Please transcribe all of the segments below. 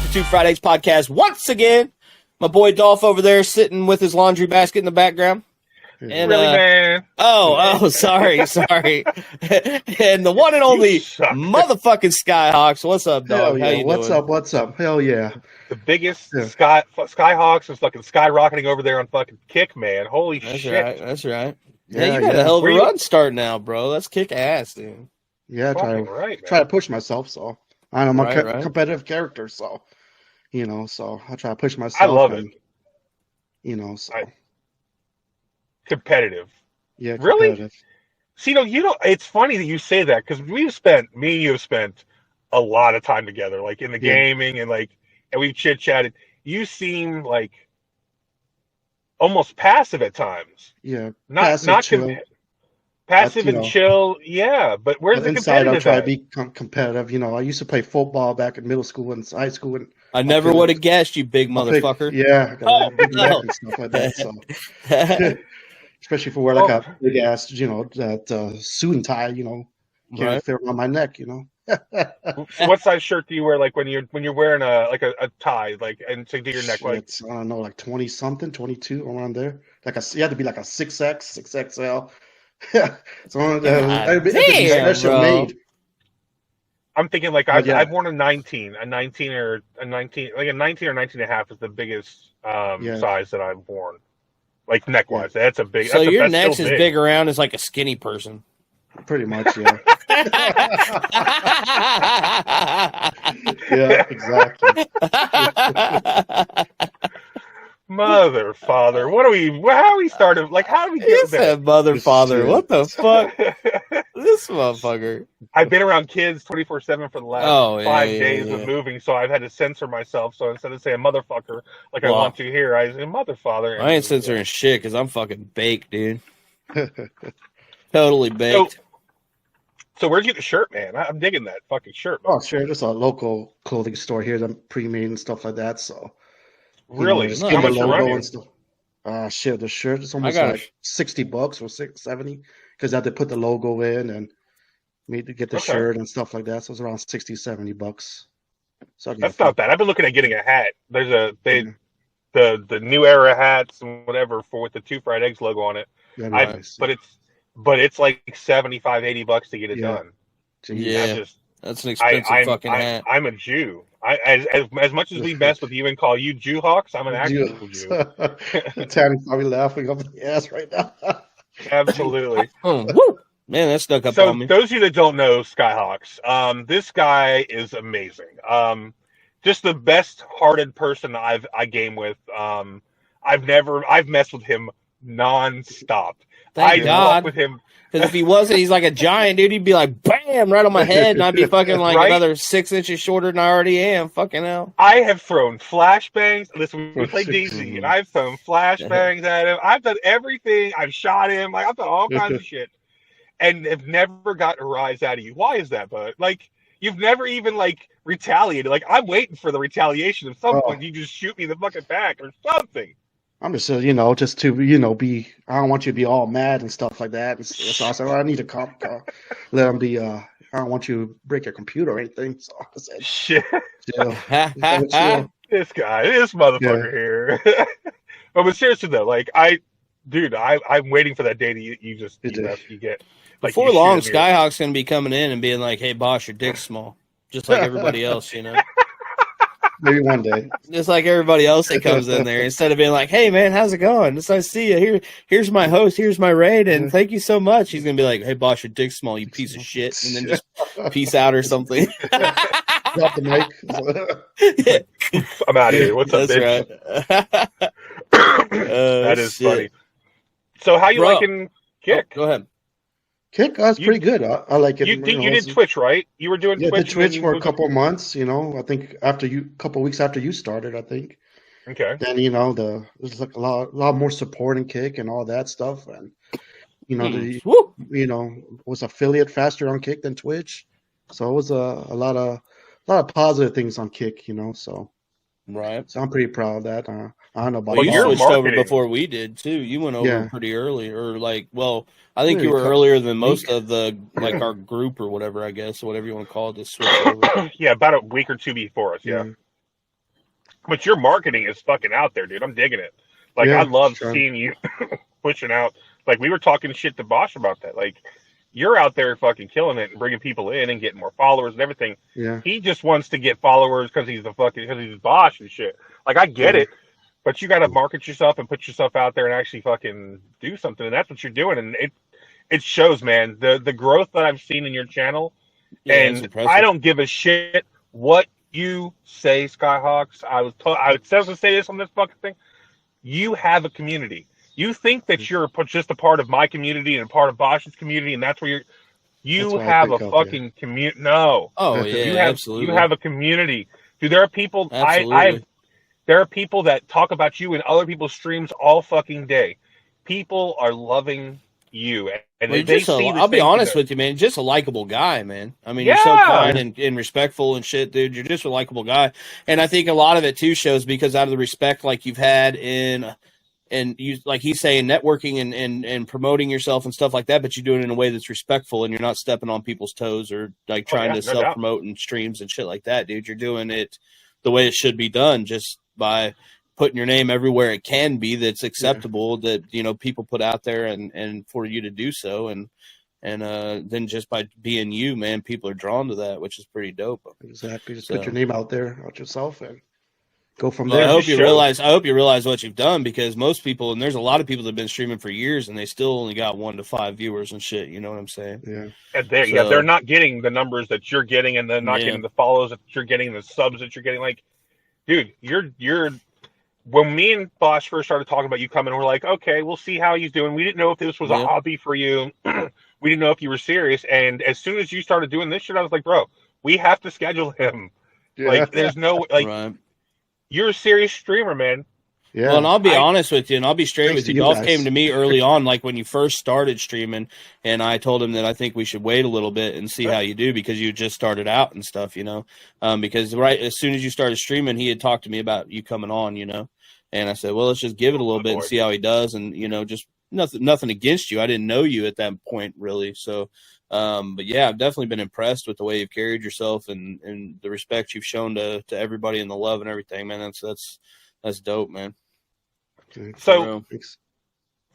the Two Fridays podcast once again. My boy Dolph over there sitting with his laundry basket in the background. And, really, man? Sorry. And the one and only motherfucking Skyhawks. What's up, dog? Yeah. How you doing? What's up? Hell yeah. The biggest Skyhawks is fucking skyrocketing over there on fucking Kick, man. Holy shit. That's right. Yeah, you got a hell of a run start now, bro. Let's kick ass, dude. Yeah, try to push myself, so I'm a competitive character, so so I try to push myself. I love it. Competitive. Yeah, really. See, it's funny that you say that because me and you have spent a lot of time together, like in the gaming and we've chit chatted. You seem like almost passive at times. Yeah, passive and chill. Yeah, but where's the inside? competitive? I try to be competitive. I used to play football back in middle school and high school, and I never would have guessed, you big motherfucker. I got big neck and stuff like that. So, especially for wearing like a big ass, that suit and tie, can't fit around my neck, What size shirt do you wear? Like when you're wearing a tie, and to do your neck, I don't know, like 20 something, 22 around there. You had to be like a 6X, 6XL. So damn, made. I'm thinking I've worn a 19 or 19 or 19 and a half is the biggest size that I've worn, like neck wise. Yeah. That's a big. So your neck's as big around as like a skinny person. Pretty much, yeah. Yeah, exactly. Mother, father, how we started, how do we get there? Mother, father, what the fuck? This motherfucker. I've been around kids 24/7 for the last 5 days of moving, so I've had to censor myself. So instead of saying motherfucker, I want to here, I say mother, father. I ain't censoring shit because I'm fucking baked, dude. Totally baked. So where'd you get the shirt, man? I'm digging that fucking shirt, man. Oh, sure. Just a local clothing store here, the pre-made and stuff like that, so... Really? How much logo and stuff. The shirt is almost like $60 or $70 because I had to put the logo in and made to get the shirt and stuff like that. So it's around $60-$70. So that's not bad. I've been looking at getting a hat. There's the new era hats and whatever with the Two Fried Eggs logo on it. Yeah, nice. But it's like $75-$80 to get it done. Yeah, that's an expensive fucking hat. I'm a Jew. As much as we mess with you and call you Jewhawks, I'm an actual Jew. Tanny's probably laughing up the ass right now. Absolutely. Oh, woo! Man, that stuck up on me. So, those of you that don't know Skyhawks, this guy is amazing. Just the best-hearted person I game with. I've messed with him nonstop. Thank God. With him. Because if he wasn't, he's like a giant, dude. He'd be like, bam, right on my head, and I'd be fucking another 6 inches shorter than I already am. Fucking hell. I have thrown flashbangs. Listen, we play DC, and I've thrown flashbangs at him. I've done everything. I've shot him. I've done all kinds of shit, and have never got a rise out of you. Why is that, bud? You've never even retaliated. I'm waiting for the retaliation. At some point, you just shoot me in the fucking back or something. I'm just, just to, be, I don't want you to be all mad and stuff like that. So I said, I need to let him be, I don't want you to break your computer or anything. So I said, shit. Chill. This motherfucker here. But seriously though, I'm waiting for that day that you get. Before long, Skyhawk's going to be coming in and being like, hey, boss, your dick's small. Just like everybody else, Maybe one day. Just like everybody else that comes in there. Instead of being like, hey, man, how's it going? It's nice to see you. Here's my host. Here's my raid. And thank you so much. He's going to be like, hey, boss, your dick's small, you piece of shit. And then just peace out or something. Drop the mic. I'm out of here. What's up, bitch? Right. That is funny. So how you liking Kick? Go ahead. Kick, that's pretty good. I like it. You did Twitch, right? You were doing Twitch. Yeah, did Twitch for a couple of months. I think couple of weeks after you started, I think. Okay. Then there's a lot more support in Kick and all that stuff, and was affiliate faster on Kick than Twitch, so it was a lot of positive things on Kick. So. Right. So I'm pretty proud of that. I don't know about you switched over before we did too. You went over pretty early, or I think you were earlier than most of the our group or whatever, I guess, or whatever you want to call it. This switch over. Yeah, about a week or two before us. Yeah. But your marketing is fucking out there, dude. I'm digging it. Like, I love seeing you pushing out. Like, we were talking shit to Bosch about that. Like, you're out there fucking killing it and bringing people in and getting more followers and everything. Yeah. He just wants to get followers because he's Bosch and shit. Like, I get it, but you got to market yourself and put yourself out there and actually fucking do something. And that's what you're doing. And it shows, man. The growth that I've seen in your channel, and I don't give a shit what you say, Skyhawks. I was to say this on this fucking thing. You have a community. You think that you're just a part of my community and a part of Bosch's community, and that's where you have a fucking community. No. Oh yeah, absolutely. You have a community. Dude, there are people. There are people that talk about you in other people's streams all fucking day. People are loving you, and I'll be honest with you, man. Just a likable guy, man. I mean, you're so kind and respectful and shit, dude. You're just a likable guy, and I think a lot of it too shows because out of the respect like you've had and you, like he's saying, networking and promoting yourself and stuff like that, but you do it in a way that's respectful and you're not stepping on people's toes or like trying to self-promote in streams and shit like that, dude. You're doing it the way it should be done, just by putting your name everywhere it can be that's acceptable, that, you know, people put out there and for you to do so. And then just by being you, man, people are drawn to that, which is pretty dope. Exactly. Just put your name out there, out yourself, and go from there. I hope you realize what you've done, because most people, and there's a lot of people that have been streaming for years and they still only got 1 to 5 viewers and shit. You know what I'm saying? Yeah. And they're not getting the numbers that you're getting, and they're not getting the follows that you're getting, the subs that you're getting. Like, dude, you're when me and Bosch first started talking about you coming, we're like, okay, we'll see how he's doing. We didn't know if this was a hobby for you. We didn't know if you were serious. And as soon as you started doing this shit, I was like, bro, we have to schedule him. Yeah. Like, there's no, like, you're a serious streamer, man. Yeah. Well, and I'll be honest with you, and I'll be straight with you. Dolph came to me early on, like when you first started streaming, and I told him that I think we should wait a little bit and see how you do, because you just started out and stuff, you know. Because right as soon as you started streaming, he had talked to me about you coming on, you know. And I said, well, let's just give it a little bit and see how he does, and, you know, just nothing against you. I didn't know you at that point, really. So, but yeah, I've definitely been impressed with the way you've carried yourself and the respect you've shown to everybody and the love and everything, man. That's dope, man. So,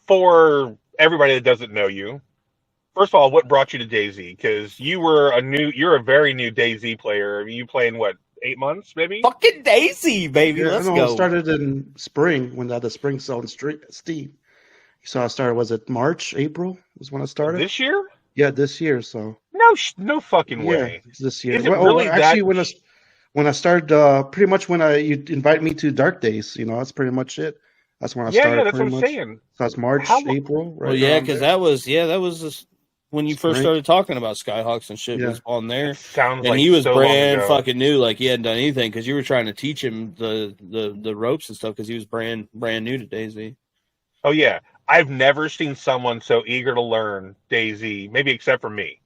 for everybody that doesn't know you, first of all, what brought you to DayZ? Because you're a very new DayZ player. I mean, you playing what, 8 months, maybe? Fucking DayZ, baby. Yeah, Let's go. I started in spring when the spring sale on Steam. So I started, was it March, April was when I started? This year? Yeah, this year. So no fucking way. Yeah, this year. Is it really actually, when I started, pretty much when you invite me to Dark Days, you know, that's pretty much it. That's when I started. Yeah, that's what I'm saying. So that's March, April. Right. Well, yeah, because that was just when you first started talking about Skyhawks and shit was on there. Sounds and he was brand fucking new, like he hadn't done anything, because you were trying to teach him the ropes and stuff, because he was brand new to DayZ. Oh yeah, I've never seen someone so eager to learn DayZ, maybe except for me.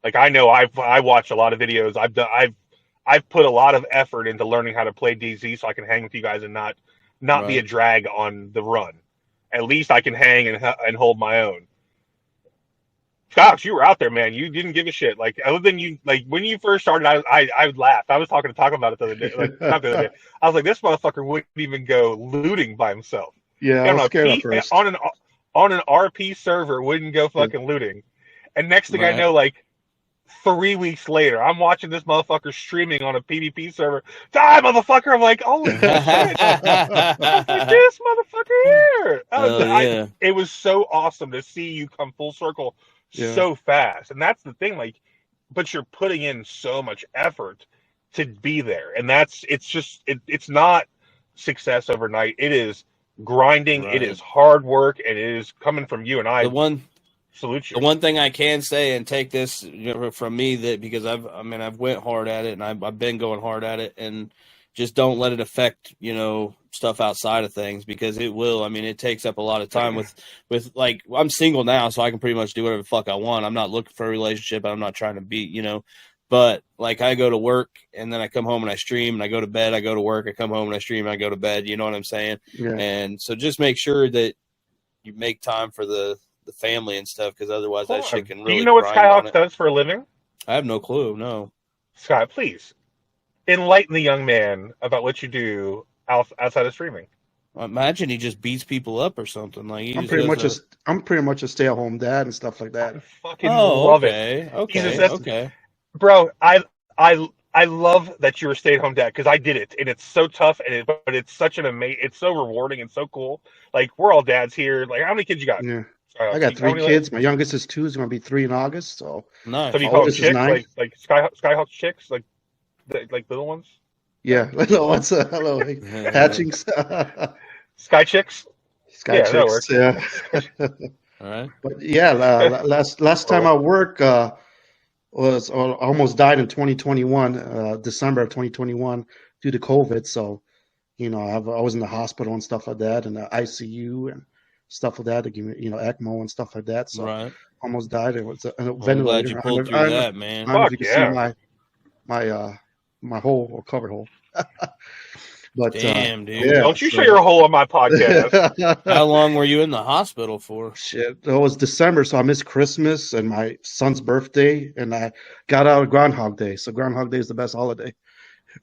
Like, I know I watched a lot of videos. I've put a lot of effort into learning how to play DayZ so I can hang with you guys and not be a drag on the run. At least I can hang and hold my own. Gosh, you were out there, man. You didn't give a shit. Like, other than you, like, when you first started, I laughed. I was talking about it the other day. Like, not the other day. I was like, this motherfucker wouldn't even go looting by himself. Yeah, I was scared at first. On an RP server, wouldn't go fucking looting. And next thing I know, like, 3 weeks later, I'm watching this motherfucker streaming on a PvP server. Die, motherfucker! I'm like, holy shit! This motherfucker here! It was so awesome to see you come full circle so fast. And that's the thing, like, but you're putting in so much effort to be there. And it's not success overnight. It is grinding. Right. It is hard work. And it is coming from you and I. Salute you. The one thing I can say, and take this from me, that because I've went hard at it, and I've been going hard at it, and just don't let it affect, you know, stuff outside of things, because it will. I mean, it takes up a lot of time with like, I'm single now, so I can pretty much do whatever the fuck I want. I'm not looking for a relationship. I'm not trying to be, you know, but like, I go to work and then I come home and I stream, and I go to bed, I go to work, I come home and I stream, and I go to bed. You know what I'm saying? Yeah. And so just make sure that you make time for the family and stuff, because otherwise that shit can really. Do you know what Skyhawks does for a living? I have no clue. No. Sky, please enlighten the young man about what you do outside of streaming. I imagine he just beats people up or something. Like I'm pretty much a stay-at-home dad and stuff like that. I fucking love it. Okay. Bro, I love that you're a stay-at-home dad because I did it, and it's so tough, but it's such it's so rewarding and so cool. Like we're all dads here. Like how many kids you got? Yeah, I got 3 kids. My youngest is 2. He's going to be 3 in August. So nice. So do you call them chicks, like Skyhawks chicks, like little ones? Yeah, what's hello hatchings. Sky chicks. Sky chicks. Yeah. All right. But yeah, last time I worked was almost died in 2021, December of 2021 due to COVID. So, I was in the hospital and stuff like that, and the ICU and stuff like that to give me, ECMO and stuff like that. So right. Almost died. It was a ventilator. I'm glad you pulled through that, man. Fuck you yeah. See my hole or covered hole. But damn, dude! Yeah, don't you show your hole on my podcast? How long were you in the hospital for? Shit, it was December, so I missed Christmas and my son's birthday, and I got out of Groundhog Day. So Groundhog Day is the best holiday.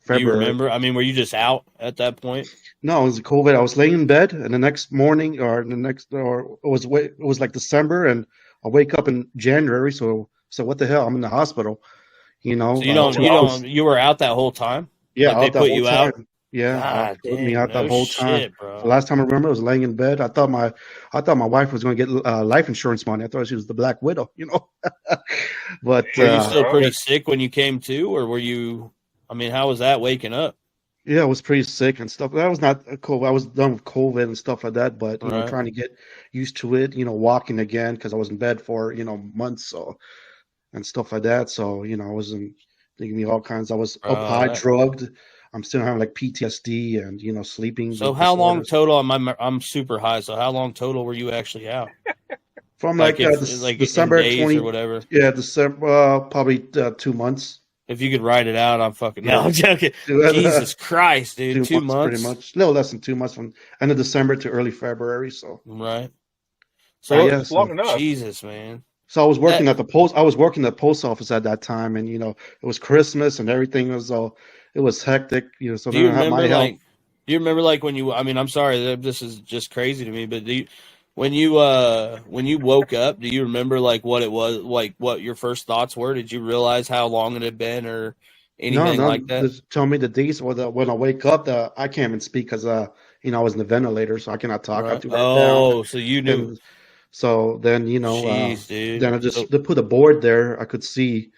Do you remember? I mean, were you just out at that point? No, it was COVID. I was laying in bed, and the next morning, it was like December, and I wake up in January. So what the hell? I'm in the hospital. So you were out that whole time? Yeah, like they put you out. Yeah, put me out that whole time. Shit, bro. The last time I remember, I was laying in bed. I thought my wife was going to get life insurance money. I thought she was the Black Widow, But were you still pretty sick when you came to, or were you? I mean, how was that waking up? Yeah, I was pretty sick and stuff. That was not COVID. I was done with COVID and stuff like that. But trying to get used to it, walking again because I was in bed for months and stuff like that. So I wasn't thinking me all kinds. I was up high, drugged. I'm still having like PTSD and sleeping. So how long total? I'm super high. So how long total were you actually out? From December 20 or whatever. Yeah, December probably 2 months. If you could write it out, I'm fucking. No, I'm joking. Jesus Christ, dude! 2 months, pretty much. A little less than 2 months from end of December to early February. So right. So it's long enough. Jesus, man. So I was working at the post. I was working at the post office at that time, and it was Christmas and everything was it was hectic. So do you remember when you? I mean, I'm sorry, this is just crazy to me, but when you woke up, do you remember like what it was, like what your first thoughts were? Did you realize how long it had been or anything like that? Just tell me the days when I wake up. I can't even speak because I was in the ventilator, so I cannot talk. Right. I have to write down. So you knew. So then Jeez, dude. Then they put a board there. I could see,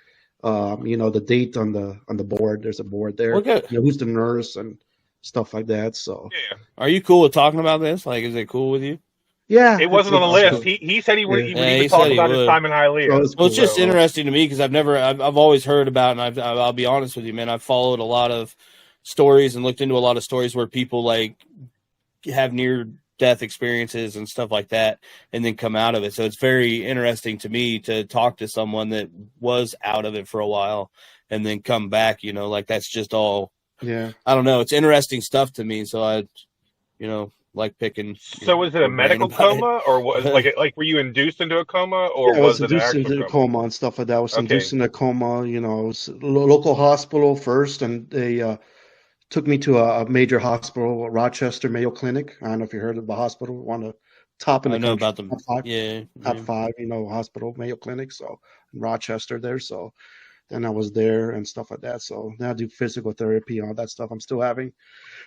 the date on the board. There's a board there. Who's the nurse and stuff like that. So yeah. Are you cool with talking about this? Like, is it cool with you? Yeah, it wasn't on the list. He said he would talk about his time in Hialeah. Well, it's just interesting to me because I've always heard about, and I'll be honest with you, man. I've followed a lot of stories and looked into a lot of stories where people like have near-death experiences and stuff like that, and then come out of it. So it's very interesting to me to talk to someone that was out of it for a while and then come back. Like that's just all. Yeah, I don't know. It's interesting stuff to me. So I, like picking. So was it a medical coma, or was like were you induced into a coma, or was it induced into a coma and stuff like that? I was induced into a coma. It was a local hospital first, and they took me to a major hospital, Rochester Mayo Clinic. I don't know if you heard of the hospital. One of the top in the country. I know about them. Top 5, yeah, top 5. Hospital Mayo Clinic. So in Rochester there. So then I was there and stuff like that. So now I do physical therapy and all that stuff. I'm still having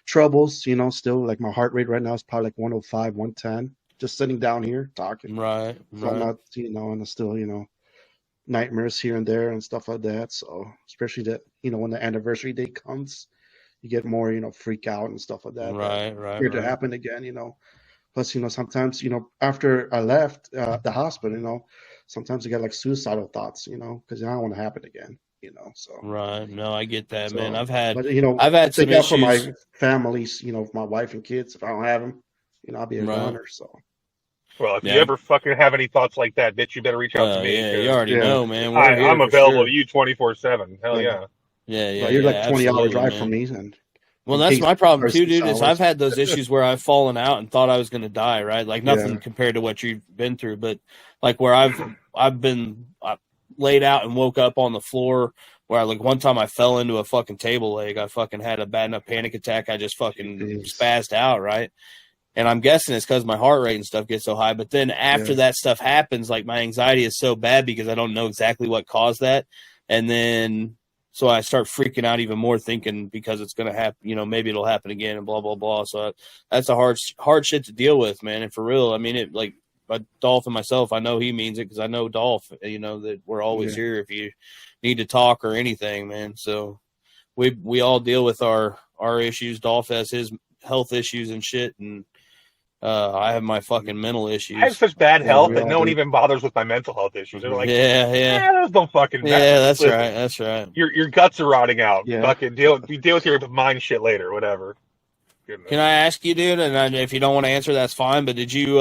troubles, still like my heart rate right now is probably like 105, 110, just sitting down here talking. Right. So I'm not, and still, nightmares here and there and stuff like that. So especially that, when the anniversary date comes, you get more, freak out and stuff like that. Right. Scared to happen again, Plus, sometimes, after I left the hospital, sometimes I get like suicidal thoughts, because I don't want to happen again, So right, no, I get that, man. I've had some issues for my families, my wife and kids. If I don't have them, I'll be a goner. So, well, if you ever fucking have any thoughts like that, bitch, you better reach out to me. Yeah, you already know, man. I'm available to you 24/7. Hell yeah. Yeah. You're like 20-hour drive from me, and. Well, that's my problem too, dude. Is I've had those issues where I've fallen out and thought I was going to die, right? Like nothing compared to what you've been through, but like where I've been laid out and woke up on the floor. Where like one time I fell into a fucking table leg. I fucking had a bad enough panic attack. I just fucking spazzed out, right? And I'm guessing it's because my heart rate and stuff gets so high. But then after that stuff happens, like my anxiety is so bad because I don't know exactly what caused that. And then so I start freaking out even more, thinking because it's going to happen, you know, maybe it'll happen again and blah, blah, blah. So that's a hard shit to deal with, man. And for real, I mean, it like Dolph and myself, I know he means it because I know Dolph, you know, that we're always here if you need to talk or anything, man. So we all deal with our issues. Dolph has his health issues and shit, and I have my fucking mental issues. I have such bad health that no one even bothers with my mental health issues. They're like, those don't fucking matter. Yeah, that's right. That's right. Your guts are rotting out. Fucking deal with your mind shit later, whatever. Goodness. Can I ask you, dude? And if you don't want to answer, that's fine. But did you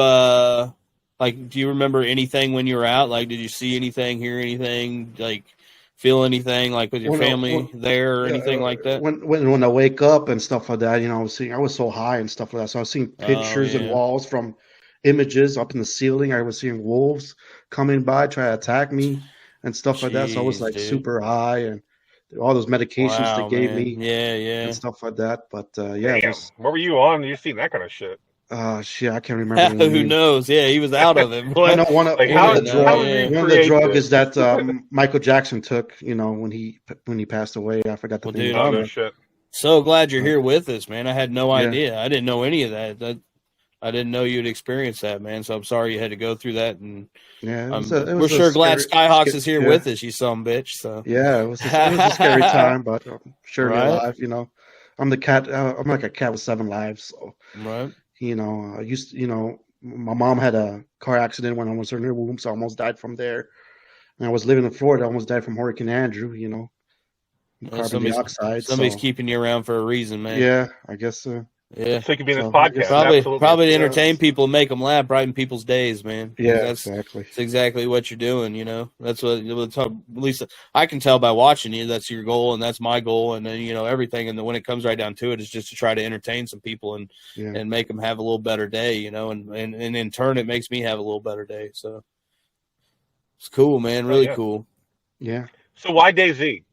do you remember anything when you were out? Like, did you see anything, hear anything, like feel anything, like with your family there or anything like that? When I wake up and stuff like that, you know, I was so high and stuff like that. So I was seeing pictures and walls from images up in the ceiling. I was seeing wolves coming by, try to attack me and stuff like that. So I was like super high and all those medications they gave me. And stuff like that. But Damn. What were you on? You seen that kind of shit? Shit, I can't remember. Who knows? Yeah, he was out of it. I know one of the drug is that Michael Jackson took. You know, when he passed away, I forgot the name. Dude, shit. So glad you're here with us, man. I had no idea. I didn't know any of that. I didn't know you'd experienced that, man. So I'm sorry you had to go through that. And we're sure glad Skyhawks is here with us, you son bitch. So yeah, it was a scary time, but I'm sure you're alive. You know, I'm the cat. I'm like a cat with 7 lives. So you know, my mom had a car accident when I was in her womb, so I almost died from there. And I was living in Florida, I almost died from Hurricane Andrew, you know. Carbon dioxide. Somebody's keeping you around for a reason, man. Yeah, I guess so. Yeah. So you could be in this podcast. Probably to entertain people, make them laugh, brighten people's days, man. Yeah, exactly. That's exactly what you're doing, you know. That's what, at least I can tell by watching you. That's your goal, and that's my goal, and then, you know, everything. And then when it comes right down to it, is just to try to entertain some people and make them have a little better day, you know. And in turn, it makes me have a little better day. So it's cool, man. Really cool. Yeah. So why DayZ?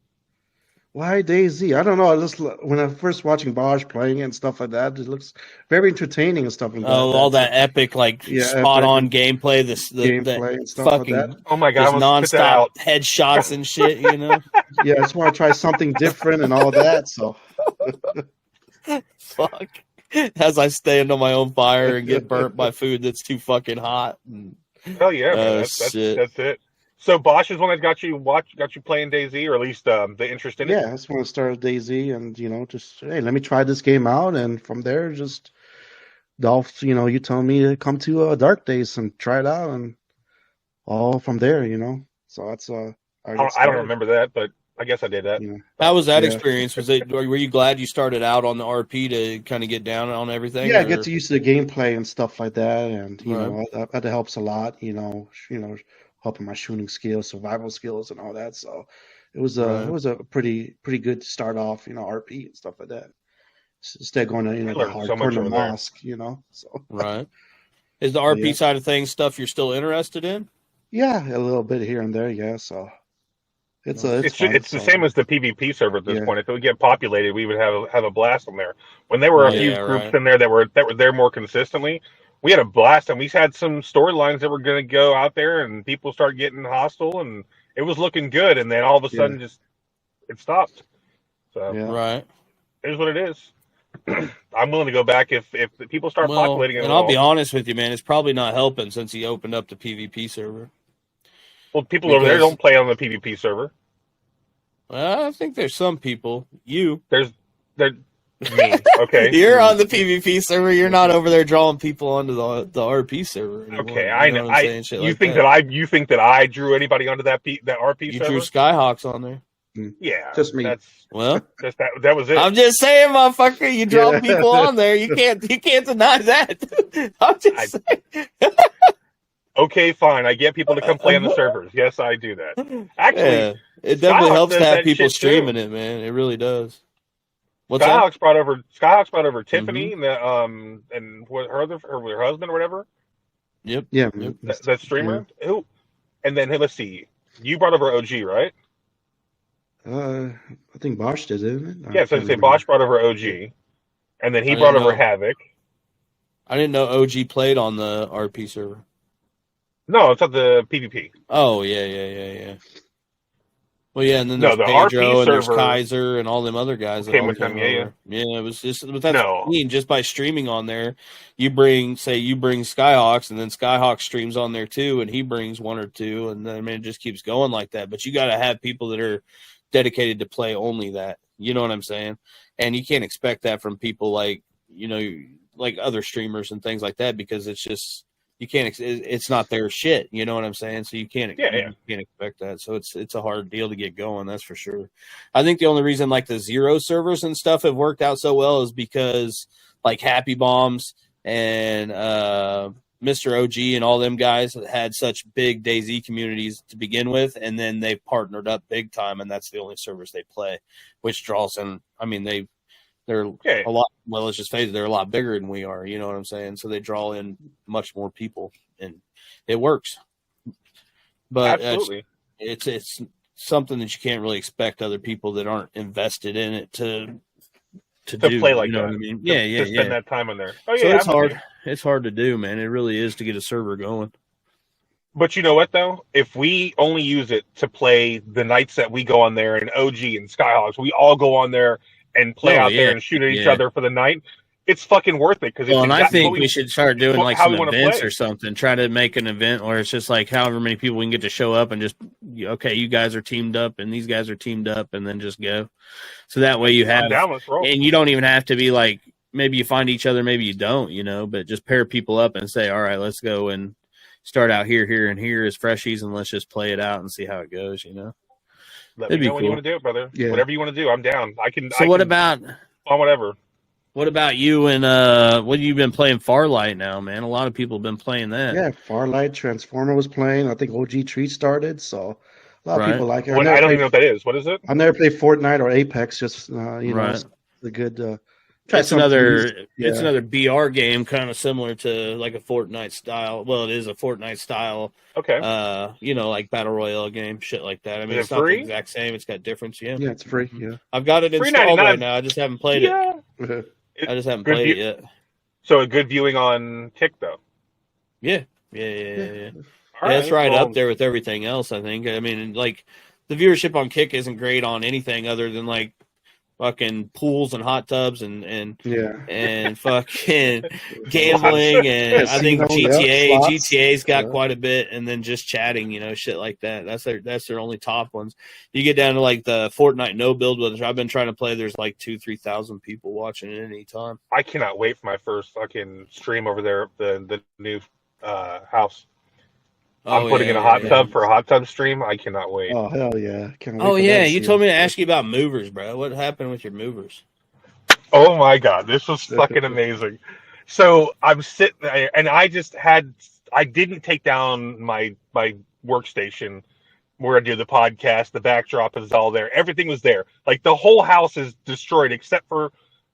Why DayZ? I don't know. When I first watching Bosch playing it and stuff like that, it looks very entertaining and stuff like that. Oh, all that epic, like spot on gameplay, the gameplay and stuff fucking like that. Oh my god, nonstop headshots and shit, you know. Yeah, I just want to try something different and all that. So, fuck. As I stand on my own fire and get burnt by food that's too fucking hot. Hell yeah, man. That's it. So Bosch is one that got you playing DayZ, or at least the interest in it. Yeah, that's when I started DayZ, and you know, just hey, let me try this game out, and from there, just Dolph, you know, you told me to come to Dark Days and try it out, and all from there, you know. So that's I don't remember that, but I guess I did that. Yeah. How was that experience? Were you glad you started out on the RP to kind of get down on everything? Yeah, get used to the gameplay and stuff like that, and you know that helps a lot. You know. Helping my shooting skills, survival skills, and all that. So it was a pretty good start off, you know, RP and stuff like that. Instead of going to, you know, the hardcore mosque, you know. So is the RP side of things stuff you're still interested in? Yeah, a little bit here and there. Yeah, so it's the same as the PvP server at this point. If it would get populated, we would have a blast on there. When there were a few groups in there that were there more consistently, we had a blast, and we had some storylines that were going to go out there, and people start getting hostile, and it was looking good, and then all of a sudden, just it stopped. So it is what it is. I'm willing to go back if the people start populating it. And I'll be honest with you, man, it's probably not helping since he opened up the PvP server. Well, people over there don't play on the PvP server. Well, I think there's some people. Me. Okay. You're on the PvP server. You're not over there drawing people onto the RP server anymore. Okay, I know. You think that I drew anybody onto that RP server? You drew Skyhawks on there. Yeah, just me. That was it. I'm just saying, motherfucker. You draw people on there. You can't deny that. I'm just saying. Okay, fine. I get people to come play on the servers. Yes, I do that. Actually, it definitely helps to have people streaming it, man. It really does. Skyhawks brought over Tiffany and her husband or whatever. Yep. Yeah. That streamer. Who? And then let's see. You brought over OG, right? I think Bosch did, didn't it? Yeah, so I say Bosch brought over OG, and then he brought over Havoc. I didn't know OG played on the RP server. No, it's at the PvP. Oh, yeah. Well, yeah, and then there's the Pedro RP and there's server Kaiser and all them other guys that came all with them. Yeah. It was just, but that's what I mean, just by streaming on there, you bring Skyhawks, and then Skyhawks streams on there too, and he brings one or two, and then I mean it just keeps going like that. But you got to have people that are dedicated to play only that. You know what I'm saying? And you can't expect that from people like like other streamers and things like that, because it's just. You can't. It's not their shit. You know what I'm saying? So you can't. You can't expect that. So it's a hard deal to get going. That's for sure. I think the only reason like the Zero servers and stuff have worked out so well is because like Happy Bombs and Mr. OG and all them guys had such big DayZ communities to begin with, and then they've partnered up big time, and that's the only servers they play, which draws in. I mean they're a lot. Well, let's just face it; they're a lot bigger than we are. You know what I'm saying? So they draw in much more people, and it works. But absolutely, it's something that you can't really expect other people that aren't invested in it to do, play like you know that. What I mean? To spend that time on there. Oh yeah, so it's hard. It's hard to do, man. It really is to get a server going. But you know what though? If we only use it to play the nights that we go on there, and OG and Skyhawks, we all go on there and play out there and shoot at each other for the night, it's fucking worth it. And I think we should start doing like some events or something. Try to make an event where it's just like however many people we can get to show up and just, okay, you guys are teamed up and these guys are teamed up, and then just go. So that way you have, and you don't even have to be like, maybe you find each other, maybe you don't, but just pair people up and say, all right, let's go and start out here, and here as freshies, and let's just play it out and see how it goes, Let me know when you want to do it, brother. Yeah. Whatever you want to do, I'm down. What about on whatever? What about you and what have you been playing Farlight now, man? A lot of people have been playing that. Yeah, Farlight, Transformer was playing. I think OG Tree started, so a lot of people like it. I don't even know what that is. What is it? I never played Fortnite or Apex. Just it's a good. It's another BR game, kind of similar to like a Fortnite style. Well, it is a Fortnite style. Okay. Like battle royale game, shit like that. I mean, it's not the exact same. It's got difference. Yeah. Yeah, it's free. Yeah. I've got it installed right now. I just haven't played it. I just haven't played it yet. So a good viewing on Kick though. Yeah. It's right up there with everything else. I think. I mean, like the viewership on Kick isn't great on anything other than like fucking pools and hot tubs and fucking gambling, and I think GTA's got quite a bit, and then just chatting, shit like that. That's their only top ones. You get down to like the Fortnite no build, which I've been trying to play. There's like 2,000-3,000 people watching at any time. I cannot wait for my first fucking stream over there. The new house. I'm putting in a hot tub for a hot tub stream. I cannot wait. Oh, hell yeah. You told me to ask you about movers, bro. What happened with your movers? Oh, my God. This was fucking amazing. So I'm sitting there, and I didn't take down my workstation where I do the podcast. The backdrop is all there. Everything was there. Like, the whole house is destroyed except for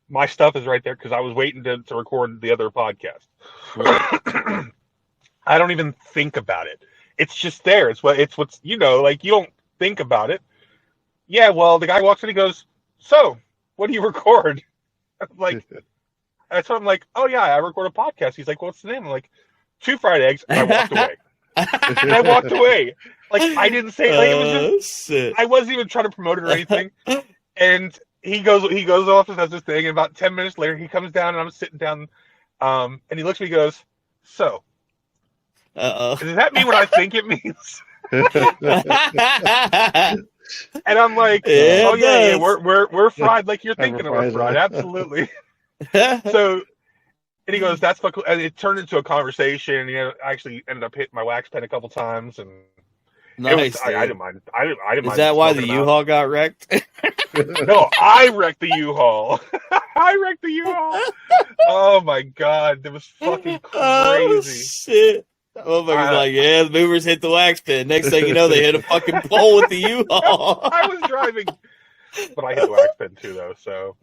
my stuff is right there because I was waiting to record the other podcast. Right. I don't even think about it. It's just there. It's what's you don't think about it. Yeah, well, the guy walks in, he goes, "So, what do you record?" Like, that's what I'm like. Oh yeah, I record a podcast. He's like, "What's the name?" I'm like, "Two Fried Eggs." And I walked away. I walked away. Like I didn't say. Like, it was just, I wasn't even trying to promote it or anything. And he goes off and does this thing. And about 10 minutes later, he comes down, and I'm sitting down, and he looks at me, and goes, "So." Does that mean what I think it means? And I'm like, oh yeah, we're fried like you're thinking we're fried. Absolutely. So, and he goes, that's fucking, and it turned into a conversation. I actually ended up hitting my wax pen a couple times, and nice. I didn't mind. I didn't mind. Is that why the U-Haul got wrecked? No, I wrecked the U-Haul. I wrecked the U-Haul. Oh my God, that was fucking crazy. Oh shit. Motherfucker's like, yeah, the movers hit the wax pin. Next thing you know, they hit a fucking pole with the U-Haul. I was driving, but I hit the wax pin too, though. So,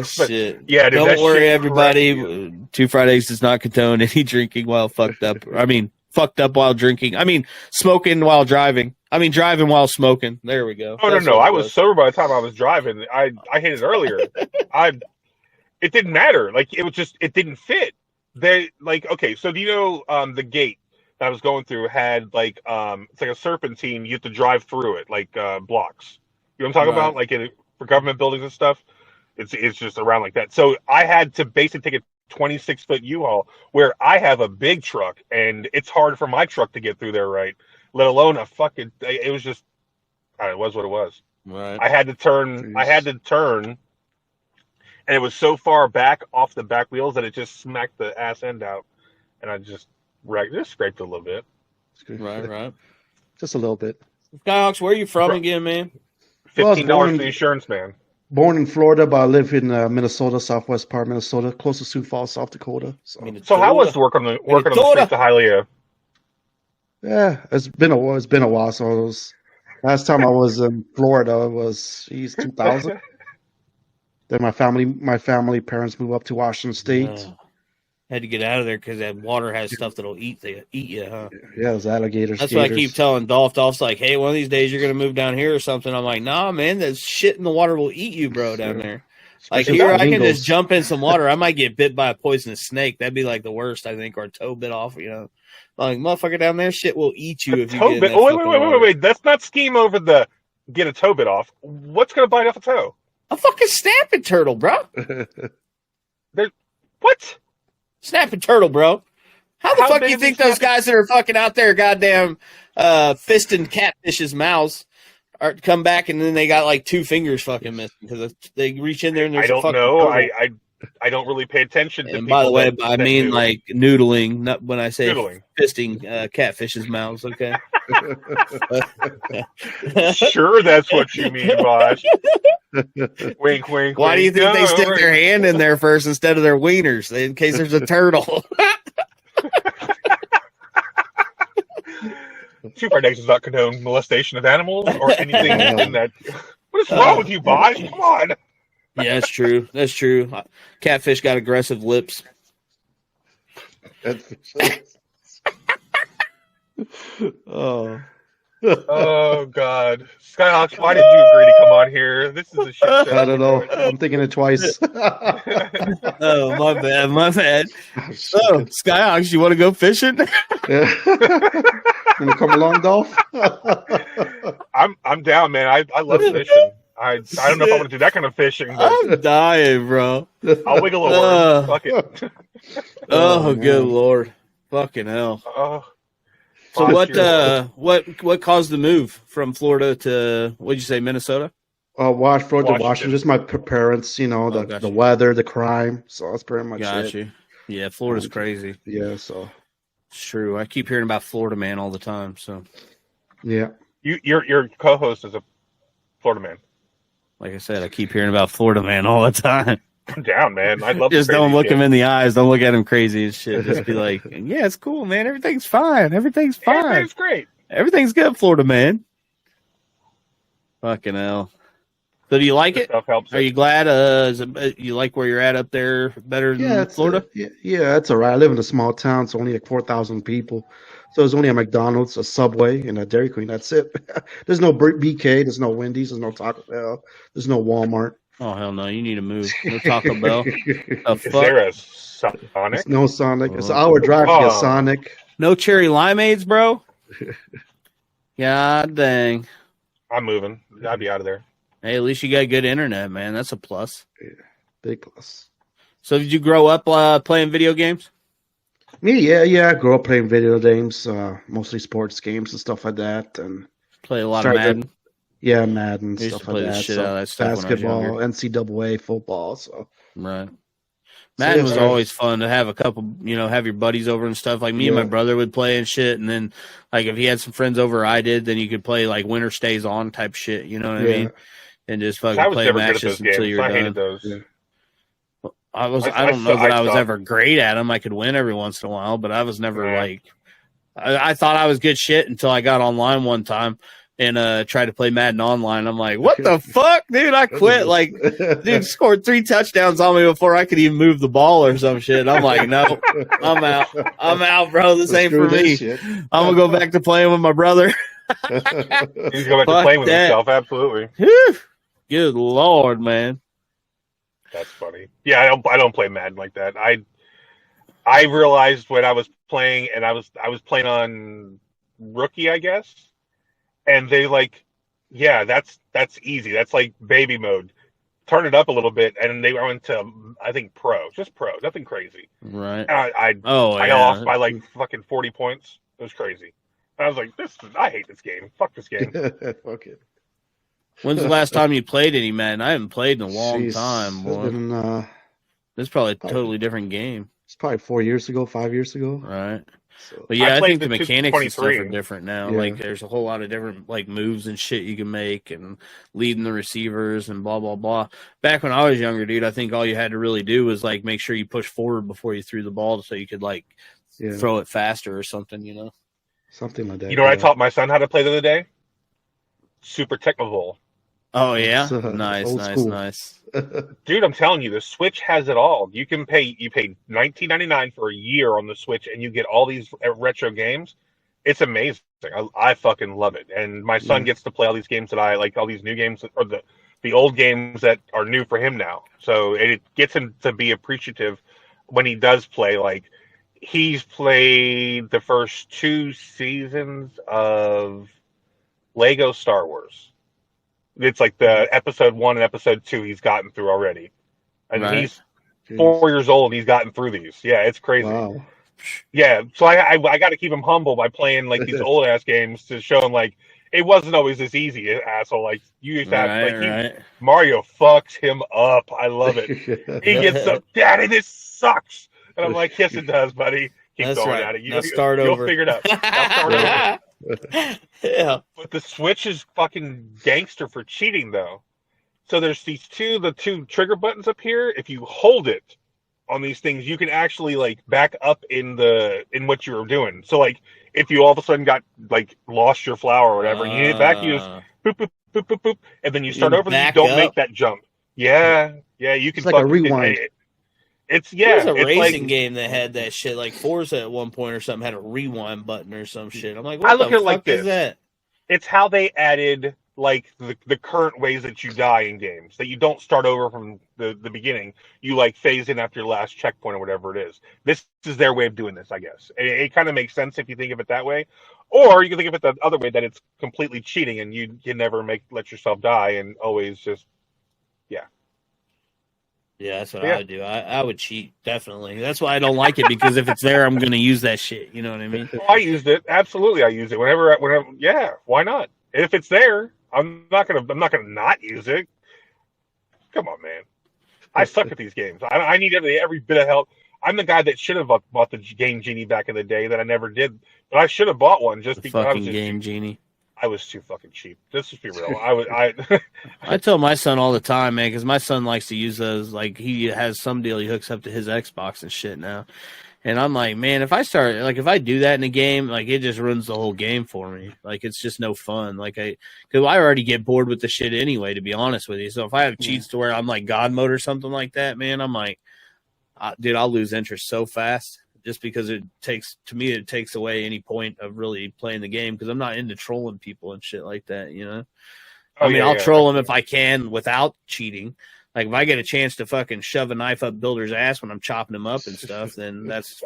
shit. Yeah, dude, don't worry, everybody. Crazy. Two Fried Eggs does not condone any drinking while fucked up. I mean, fucked up while drinking. I mean, smoking while driving. I mean, driving while smoking. There we go. Oh, no. I was sober by the time I was driving. I hit it earlier. It didn't matter. Like, it was just, it didn't fit. Okay, so do you know the gate that I was going through had, like, it's like a serpentine. You have to drive through it, like blocks. You know what I'm talking about? Like, for government buildings and stuff. It's just around like that. So I had to basically take a 26-foot U-Haul where I have a big truck, and it's hard for my truck to get through there, right? Let alone a fucking. It was just. It was what it was. Right. I had to turn. And it was so far back off the back wheels that it just smacked the ass end out, and I just scraped a little bit. Right. Just a little bit. Skyhawks, where are you from again, man? $15 for the insurance, man. Born in Florida, but I live in Minnesota, southwest part of Minnesota, close to Sioux Falls, South Dakota. So how was the work on the streets of Hialeah? Yeah, it's been a while. So last time I was in Florida was 2000. Then my family parents moved up to Washington State. Had to get out of there because that water has stuff that'll eat you, huh? Yeah, those alligators. That's what I keep telling Dolph. Dolph's like, hey, one of these days you're going to move down here or something. I'm like, nah, man, that shit in the water will eat you, bro, down there. Like, here I can just jump in some water. I might get bit by a poisonous snake. That'd be like the worst, I think, or a toe bit off, you know. Like, motherfucker down there, shit will eat you if you get in that wait. Let's not scheme over the get a toe bit off. What's going to bite off a toe? A fucking snapping turtle, bro. What? Snapping turtle, bro. How the fuck do you think those guys that are fucking out there goddamn fisting catfish's mouths are come back and then they got like 2 fingers fucking missing because they reach in there and there's I don't know. I don't really pay attention to. And by the way, I mean like noodling. Not when I say noodling. Fisting catfish's mouths. Okay. Sure, that's what you mean, Bosh. Wink, wink. Why do you think they stick their hand in there first instead of their wieners in case there's a turtle? Super does not condone molestation of animals or anything in that. What is wrong with you, Bosh? Come on. Yeah, that's true. That's true. Catfish got aggressive lips. Oh. Oh God, Skyhawks! Why did you agree to come on here? This is a shit show. I don't know. I'm thinking it twice. Oh, my bad. So, Skyhawks, you want to go fishing? Yeah. Gonna come along, Dolph? I'm down, man. I love fishing. I don't know if I want to do that kind of fishing. But I'm dying, bro. I'll wiggle a worm. Fuck it. Oh, good Lord. Fucking hell. So what caused the move from Florida to, what'd you say, Minnesota? Florida to Washington. Just my parents, the weather, the crime. So that's pretty much it. You. Yeah, Florida's crazy. Yeah, so. It's true. I keep hearing about Florida man all the time, so. Yeah. Your co-host is a Florida man. Like I said, I keep hearing about Florida man all the time. I'm down, man. I love just don't look him in the eyes. Don't look at him crazy as shit. Just be like, yeah, it's cool, man. Everything's fine. Everything's fine. Everything's great. Everything's good, Florida man. Fucking hell. So do you like it? Are you glad? You like where you're at up there better than Florida? Yeah, it's all right. I live in a small town. It's only like 4,000 people. So there's only a McDonald's, a Subway, and a Dairy Queen. That's it. There's no BK. There's no Wendy's. There's no Taco Bell. There's no Walmart. Oh, hell no. You need to move. No Taco Bell. Is there a Sonic? There's no Sonic. It's an hour drive to get Sonic. No cherry limeades, bro? God dang. I'm moving. I'd be out of there. Hey, at least you got good internet, man. That's a plus. Yeah, big plus. So did you grow up playing video games? Me, yeah. I grew up playing video games, mostly sports games and stuff like that. And play a lot of Madden? Yeah, Madden, stuff like that. Shit out of that stuff basketball, NCAA, football. So right. Madden was always fun to have a couple, have your buddies over and stuff. Like me and my brother would play and shit. And then, like, if he had some friends over, I did, then you could play, like, Winter Stays On type shit. You know what I mean? And just fucking play matches until you're done. I hated those. Yeah. I don't know that I was ever great at them. I could win every once in a while, but I was never like, I thought I was good shit until I got online one time. and try to play Madden online. I'm like, what the fuck, dude? I quit. Like, dude scored 3 touchdowns on me before I could even move the ball or some shit. I'm like, no, I'm out. I'm out, bro. This ain't for me. I'm gonna go back to playing with my brother. He's going back to playing with himself. Absolutely. Good Lord, man. That's funny. Yeah, I don't play Madden like that. I realized when I was playing, and I was playing on rookie, I guess. And they like, yeah, that's easy. That's like baby mode. Turn it up a little bit, and they went to, I think, pro. Just pro. Nothing crazy. Right. I lost by like fucking 40 points. It was crazy. And I was like, I hate this game. Fuck this game. Fuck it. When's the last time you played any Madden? I haven't played in a long time, boy. This is probably a totally different game. It's probably 4 years ago, 5 years ago. Right. But yeah, I think the mechanics and stuff are different now. Yeah. Like, there's a whole lot of different like moves and shit you can make, and leading the receivers and blah blah blah. Back when I was younger, dude, I think all you had to really do was like make sure you push forward before you threw the ball, so you could like throw it faster or something, you know, something like that. You know what I taught my son how to play the other day? Super Technical. Oh yeah, nice. Dude, I'm telling you, the Switch has it all. You pay $19.99 for a year on the Switch, and you get all these retro games. It's amazing. I fucking love it. And my son gets to play all these games that I like, all these new games, or the old games that are new for him now. So it gets him to be appreciative when he does play. Like, he's played the first 2 seasons of Lego Star Wars. It's like the episode 1 and episode 2 he's gotten through already. And he's 4 years old and he's gotten through these. Yeah, it's crazy. Wow. Yeah, so I got to keep him humble by playing like these old ass games to show him like it wasn't always this easy, asshole. Like you used to have Mario fucks him up. I love it. He gets up, Daddy, this sucks. And I'm like, yes, it does, buddy. Keep going at it. You'll figure it out. Start over. Yeah. But the Switch is fucking gangster for cheating, though. So there's the two trigger buttons up here. If you hold it on these things, you can actually like back up in what you were doing. So like if you all of a sudden got like lost your flower or whatever, you need it back, you just boop boop boop boop boop, and then you start over. And you don't make that jump. Yeah, you can. It's like a rewind. There's a racing game that had that shit. Like Forza at one point or something had a rewind button or some shit. I'm like, what the fuck is that? It's how they added like the current ways that you die in games, that you don't start over from the beginning. You like phase in after your last checkpoint or whatever it is. This is their way of doing this, I guess. It kind of makes sense if you think of it that way, or you can think of it the other way, that it's completely cheating and you never let yourself die and always just Yeah, that's what I would do. I would cheat, definitely. That's why I don't like it, because if it's there, I'm going to use that shit. You know what I mean? I used it. Absolutely, I use it whenever. Yeah, why not? If it's there, I'm not gonna not use it. Come on, man. I suck at these games. I need every bit of help. I'm the guy that should have bought the Game Genie back in the day that I never did, but I should have bought one just because I was Game Genie. I was too fucking cheap. Let's just be real. I tell my son all the time, man, because my son likes to use those. Like, he has some deal he hooks up to his Xbox and shit now. And I'm like, man, if I do that in a game, like, it just ruins the whole game for me. Like, it's just no fun. Like, because I already get bored with the shit anyway, to be honest with you. So if I have cheats to where I'm like God mode or something like that, man, I'm like, dude, I'll lose interest so fast. Just because it takes away any point of really playing the game, because I'm not into trolling people and shit like that, you know? I'll troll them if I can without cheating. Like, if I get a chance to fucking shove a knife up Builder's ass when I'm chopping him up and stuff, then that's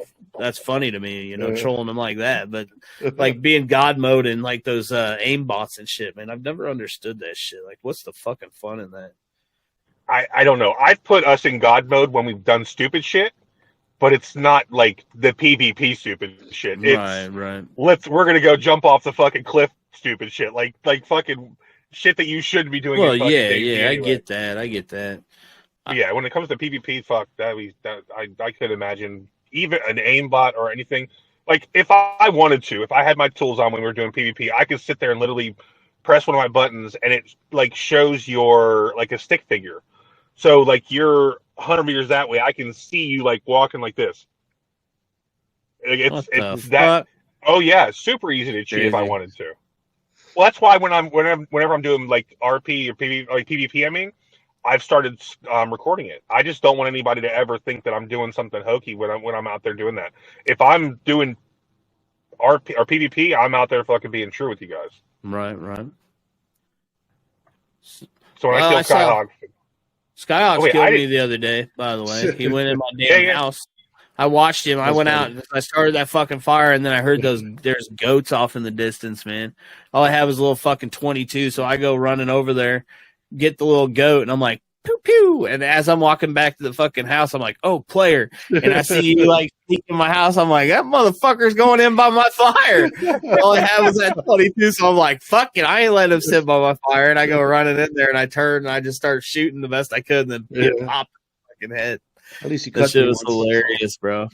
funny to me, you know, trolling him like that. But, like, being God mode and, like, those aim bots and shit, man, I've never understood that shit. Like, what's the fucking fun in that? I don't know. I've put us in God mode when we've done stupid shit. But it's not like the PvP stupid shit. It's, right. We're gonna go jump off the fucking cliff stupid shit. Like fucking shit that you shouldn't be doing. Well, anyway. I get that. Yeah, when it comes to PvP, fuck that. I could imagine even an aimbot or anything. Like, if I wanted to, if I had my tools on when we were doing PvP, I could sit there and literally press one of my buttons and it like shows your like a stick figure. So like you're 100 meters that way, I can see you like walking like this. It's that. Oh yeah, super easy to cheat if I wanted to. Well, that's why whenever I'm doing like RP or PvP, I mean, I've started recording it. I just don't want anybody to ever think that I'm doing something hokey when I'm out there doing that. If I'm doing RP or PvP, I'm out there fucking being true with you guys. Right. So when I kill Skyhawks killed me the other day, by the way. He went in my damn house. I watched him. I went out and I started that fucking fire, and then I heard there's goats off in the distance, man. All I have is a little fucking 22, so I go running over there, get the little goat, and I'm like, pew, pew. And as I'm walking back to the fucking house, I'm like, oh, player. And I see you like sneak in my house. I'm like, that motherfucker's going in by my fire. All I have is that 22, so I'm like, fuck it. I ain't letting him sit by my fire. And I go running in there, and I turn, and I just start shooting the best I could, and then get popped in the fucking head. At least that shit was hilarious, bro.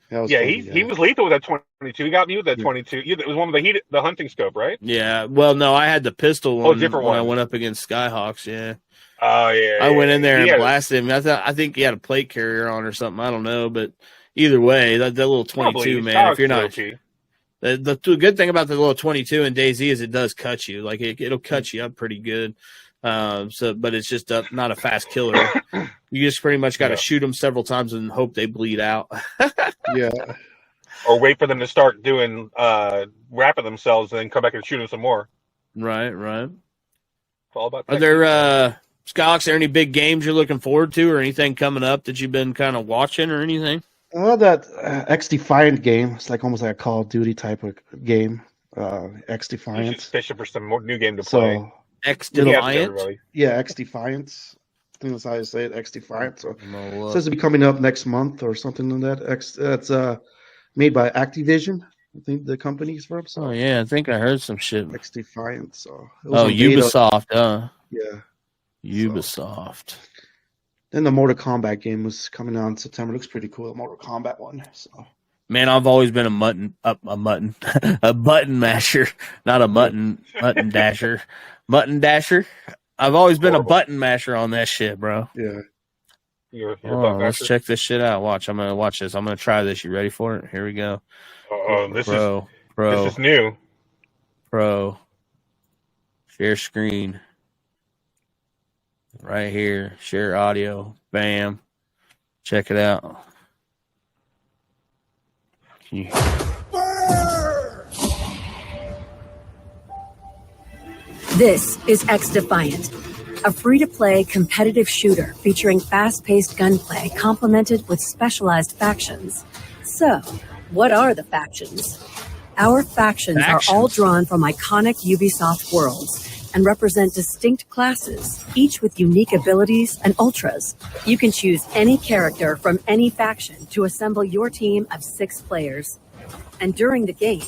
He was lethal with that 22. He got me with that 22. It was one with the hunting scope, right? Yeah. Well, no, I had the pistol one when I went up against Skyhawks. Yeah. Oh yeah. I went in there and blasted him. I think he had a plate carrier on or something. I don't know, but either way, that little 22, man. If you're not, the good thing about the little 22 in DayZ is it does cut you. Like it'll cut you up pretty good. But it's just not a fast killer. You just pretty much got to shoot them several times and hope they bleed out. Yeah. Or wait for them to start doing wrapping themselves and then come back and shoot them some more. Right. It's all about Are there Skyhawks, are there any big games you're looking forward to or anything coming up that you've been kind of watching or anything? Well, that X Defiant game, it's like almost like a Call of Duty type of game. X Defiant. Just fishing for some more new game to play. X Defiant? Yeah, X Defiant. I think that's how you say it, X Defiant. So it says to be coming up next month or something like that. It's made by Activision, I think the company's from. So. Oh, yeah, I think I heard some shit. X Defiant. So Ubisoft, huh? Yeah. Ubisoft. So. Then the Mortal Kombat game was coming out in September. Looks pretty cool, the Mortal Kombat one. So. Man, I've always been a button masher, not a mutton dasher. Mutton dasher. I've always been a button masher on that shit, bro. Yeah. Let's check this shit out. Watch. I'm gonna watch this. I'm gonna try this. You ready for it? Here we go. This is new. Pro. Share screen. Right here. Share audio. Bam. Check it out. Can you... This is X Defiant, a free-to-play competitive shooter featuring fast-paced gunplay complemented with specialized factions. So, what are the factions? Our factions are all drawn from iconic Ubisoft worlds and represent distinct classes, each with unique abilities and ultras. You can choose any character from any faction to assemble your team of 6 players. And during the game,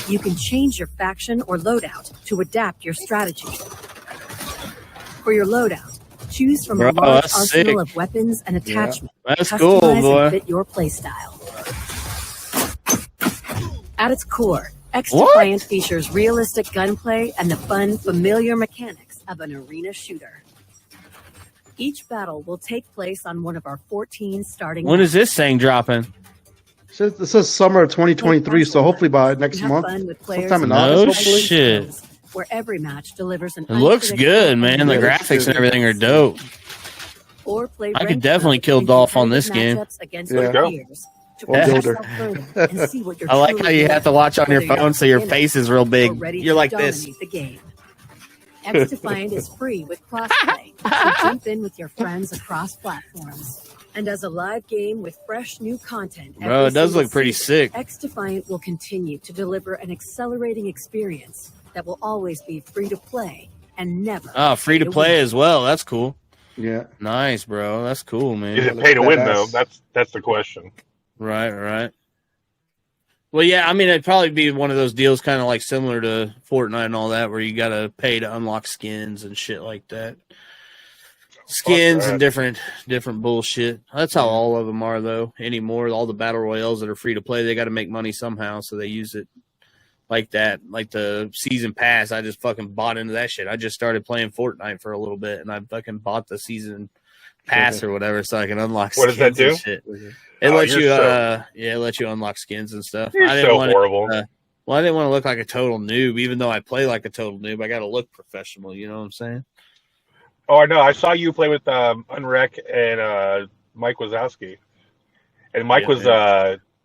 you can change your faction or loadout to adapt your strategy. For your loadout, choose from a large arsenal of weapons and attachments. That's cool, boy. And fit your playstyle. At its core, X Defiant features realistic gunplay and the fun, familiar mechanics of an arena shooter. Each battle will take place on one of our 14 starting When is this thing dropping? It says summer of 2023, so hopefully by next month, sometime in August, hopefully. Shit. Where every match delivers an it looks good, man. The graphics and everything are dope. Or play I could definitely kill Dolph on this game. I like how you have to watch on your phone so your face is real big. You're like this. X Defiant is free with crossplay, so jump in with your friends across platforms. And as a live game with fresh new content, bro, it does look pretty sick. X Defiant will continue to deliver an accelerating experience that will always be free to play and never free to play as well. That's cool. Yeah, nice, bro. That's cool, man. Is it pay to win though? That's the question. Right. Well, yeah, I mean, it'd probably be one of those deals kind of like similar to Fortnite and all that, where you got to pay to unlock skins and shit like that. Skins and different bullshit. That's how all of them are, though, anymore. All the battle royales that are free to play, they got to make money somehow, so they use it like that. Like the season pass, I just fucking bought into that shit. I just started playing Fortnite for a little bit, and I fucking bought the season pass or whatever so I can unlock skins. What does that do? Shit. It lets you, it lets you unlock skins and stuff. You're so horrible. Well, I didn't want to look like a total noob, even though I play like a total noob. I got to look professional. You know what I'm saying? Oh, I know. I saw you play with Unrec and Mike Wazowski, and Mike was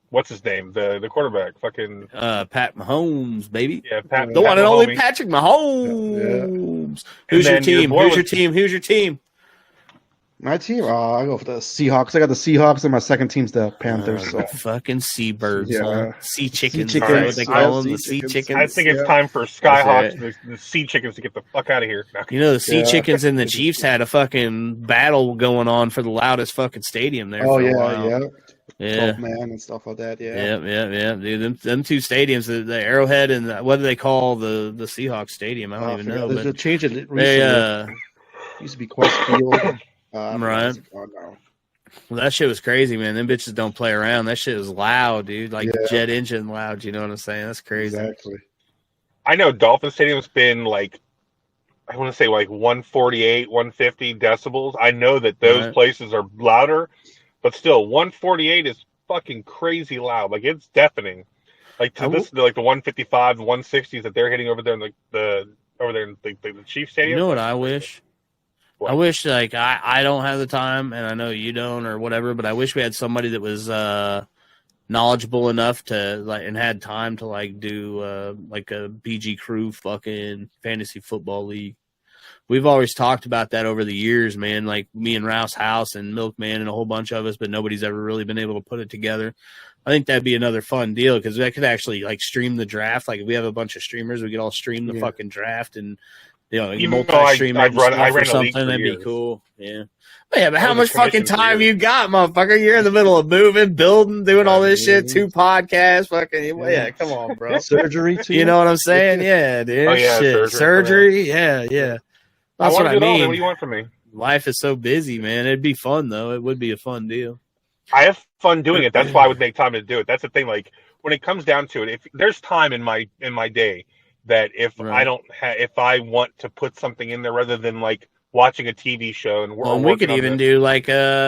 what's his name? The quarterback, fucking Pat Mahomes, baby. Yeah, Pat. The one and Mahomes. only Patrick Mahomes. Yeah. Who's your team? Who's your team? My team? I go for the Seahawks. I got the Seahawks, and my second team's the Panthers. So. Fucking seabirds, huh? Sea chickens. Sea chickens. What they call them, the sea chickens. I think it's time for Skyhawks, the sea chickens, to get the fuck out of here. You know, the sea chickens and the Chiefs had a fucking battle going on for the loudest fucking stadium there. Oh, for a yeah, while. Yeah, man, and stuff like that. Yeah. Dude, them two stadiums, the Arrowhead and what do they call the Seahawks stadium? I don't even know. There's a change in it recently. They used to be Quest Field. Right. Well, that shit was crazy, man. Them bitches don't play around. That shit was loud, dude. Like jet engine loud. You know what I'm saying? That's crazy. Exactly. I know Dolphin Stadium's been like, I want to say like 148, 150 decibels. I know that those places are louder, but still 148 is fucking crazy loud. Like, it's deafening. Like to this, like the 155, the 160s that they're hitting over there in the Chiefs Stadium. You know what I wish? What? I wish, like, I don't have the time, and I know you don't or whatever, but I wish we had somebody that was knowledgeable enough to, like, and had time to, like, do, like, a BG Crew fucking fantasy football league. We've always talked about that over the years, man, like me and Rouse House and Milkman and a whole bunch of us, but nobody's ever really been able to put it together. I think that'd be another fun deal because I could actually, like, stream the draft. Like, if we have a bunch of streamers, we could all stream the fucking draft and, you know, multi-stream I ran or something. That'd years. be cool. Yeah. But how much fucking time you got, motherfucker? You're in the middle of moving, building, doing all this shit, 2 podcasts, fucking, come on, bro. Surgery, too. You know what I'm saying? Yeah, dude. Oh, yeah, shit. Surgery. Yeah. That's what I mean. What do you want from me? Life is so busy, man. It'd be fun, though. It would be a fun deal. I have fun doing it. That's why I would make time to do it. That's the thing. Like, when it comes down to it, if there's time in my day that if if I want to put something in there rather than like watching a TV show and we could even do like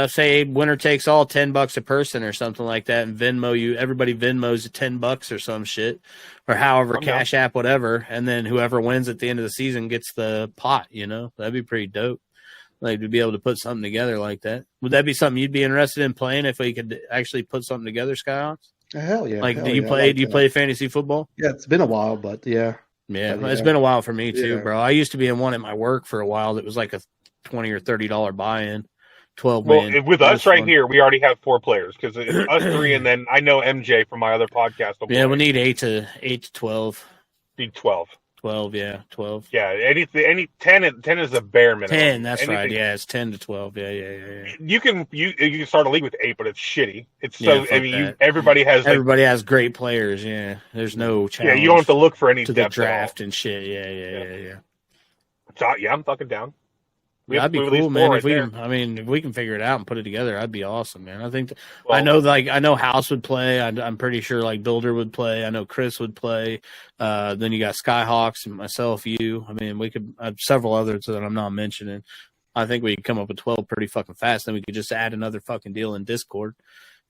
say winner takes all, $10 a person or something like that, and Venmo you. Everybody Venmos $10 or some shit, or however Cash App, whatever, and then whoever wins at the end of the season gets the pot. You know, that'd be pretty dope. Like, to be able to put something together like that. Would that be something you'd be interested in playing if we could actually put something together, Skyhawks? Hell yeah! Like, do you play? Do you play fantasy football? Yeah, it's been a while, but yeah. Yeah, it's been a while for me too, bro. I used to be in one at my work for a while that was like a $20 or $30 buy-in, 12 man. Well, with us right here, we already have 4 players because it's us 3, and then I know MJ from my other podcast. Yeah, we need 8 to 12. Need 12. 12, yeah, 12. Yeah, any 10 is a bare minimum. 10, that's right. Yeah, it's 10 to 12. Yeah. You can start a league with 8, but it's shitty. It's so everybody has great players. Yeah, there's no challenge. Yeah, you don't have to look for any to depth the draft and shit. Yeah. So, yeah, I'm fucking down. That'd be cool, man. If we can figure it out and put it together, that'd be awesome, man. I think I know House would play. I'm pretty sure like Builder would play. I know Chris would play. Then you got Skyhawks and myself, you. I mean, we could several others that I'm not mentioning. I think we could come up with 12 pretty fucking fast. Then we could just add another fucking deal in Discord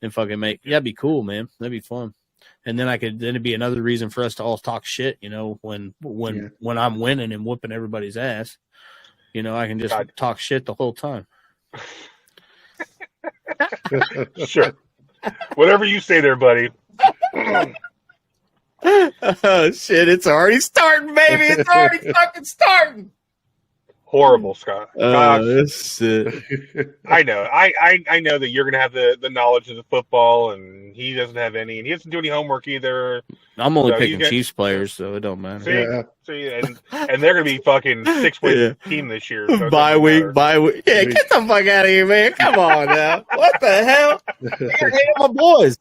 and fucking that'd be cool, man. That'd be fun. And then it'd be another reason for us to all talk shit, you know, when I'm winning and whooping everybody's ass. You know, I can just talk shit the whole time. Sure. Whatever you say there, buddy. Oh, shit. It's already starting, baby. It's already fucking starting. Horrible, Scott. That's it. I know. I know that you're going to have the knowledge of the football, and he doesn't have any, and he doesn't do any homework either. I'm only picking Chiefs players, so it don't matter. See, and they're going to be fucking 6-win team this year. So bye week. Yeah, get the fuck out of here, man. Come on now. What the hell? My boys.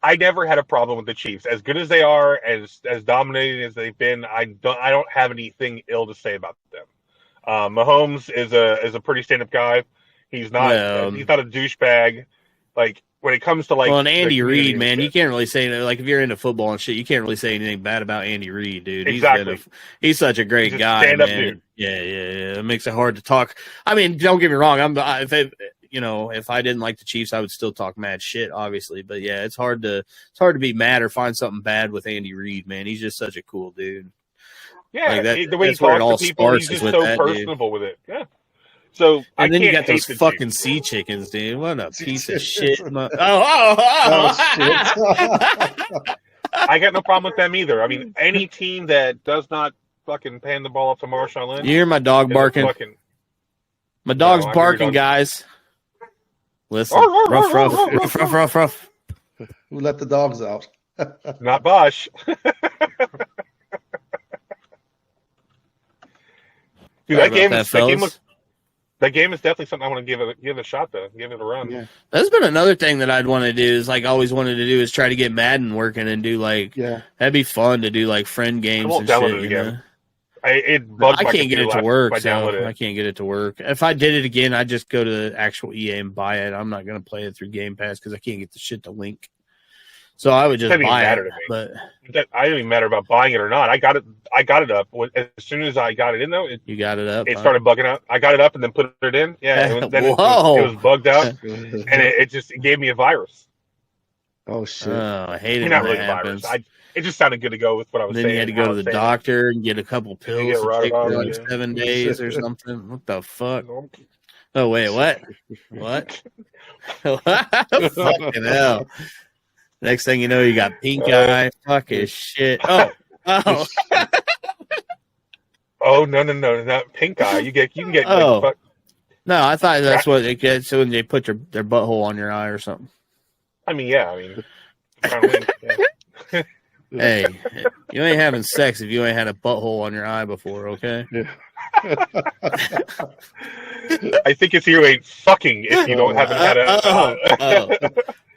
I never had a problem with the Chiefs. As good as they are, as dominating as they've been, I don't have anything ill to say about them. Mahomes is a pretty stand-up guy. He's not a douchebag. Like, when it comes to, like... Well, and Andy Reid, man, you can't really say... Like, if you're into football and shit, you can't really say anything bad about Andy Reid, dude. Exactly. He's such a great guy, stand-up man. dude. Yeah. It makes it hard to talk. I mean, don't get me wrong. if I didn't like the Chiefs, I would still talk mad shit, obviously. But yeah, it's hard to be mad or find something bad with Andy Reid, man. He's just such a cool dude. Yeah, the way he talks to people, he's just so personable with it. Yeah. So and then you got those fucking sea chickens, dude. What a piece of shit! Shit. I got no problem with them either. I mean, any team that does not fucking pan the ball up to Marshawn Lynch. You hear my dog barking? My dog's barking, guys. Listen, rough. Who let the dogs out? Not Bosch. Dude, that game is definitely something I want to give a shot though. Give it a run. Yeah. That's been another thing that I'd want to do is like always wanted to do is try to get Madden working and do like that'd be fun to do like friend games and shit. It again. I can't get it to work. So I can't get it to work. If I did it again, I'd just go to the actual EA and buy it. I'm not going to play it through Game Pass because I can't get the shit to link. So I would just buy it. But I didn't even matter about buying it or not. I got it up as soon as I got it in though. You got it up. It started bugging out. I got it up and then put it in. Yeah, it was bugged out, and it gave me a virus. Oh shit! Oh, I hate it. Not really a virus. It just sounded good to go with what I was saying. Then you had to go to the doctor and get a couple pills to take for like 7 days or something. What the fuck? Oh wait, what? What? Fucking hell! Next thing you know, you got pink eye. Fucking shit. Oh. Oh no, not pink eye. You can get. Oh. Like, no, I thought that's what it gets when they put their butthole on your eye or something. I mean, yeah. Hey, you ain't having sex if you ain't had a butthole on your eye before, okay? Yeah. I think it's you ain't fucking if you haven't had a.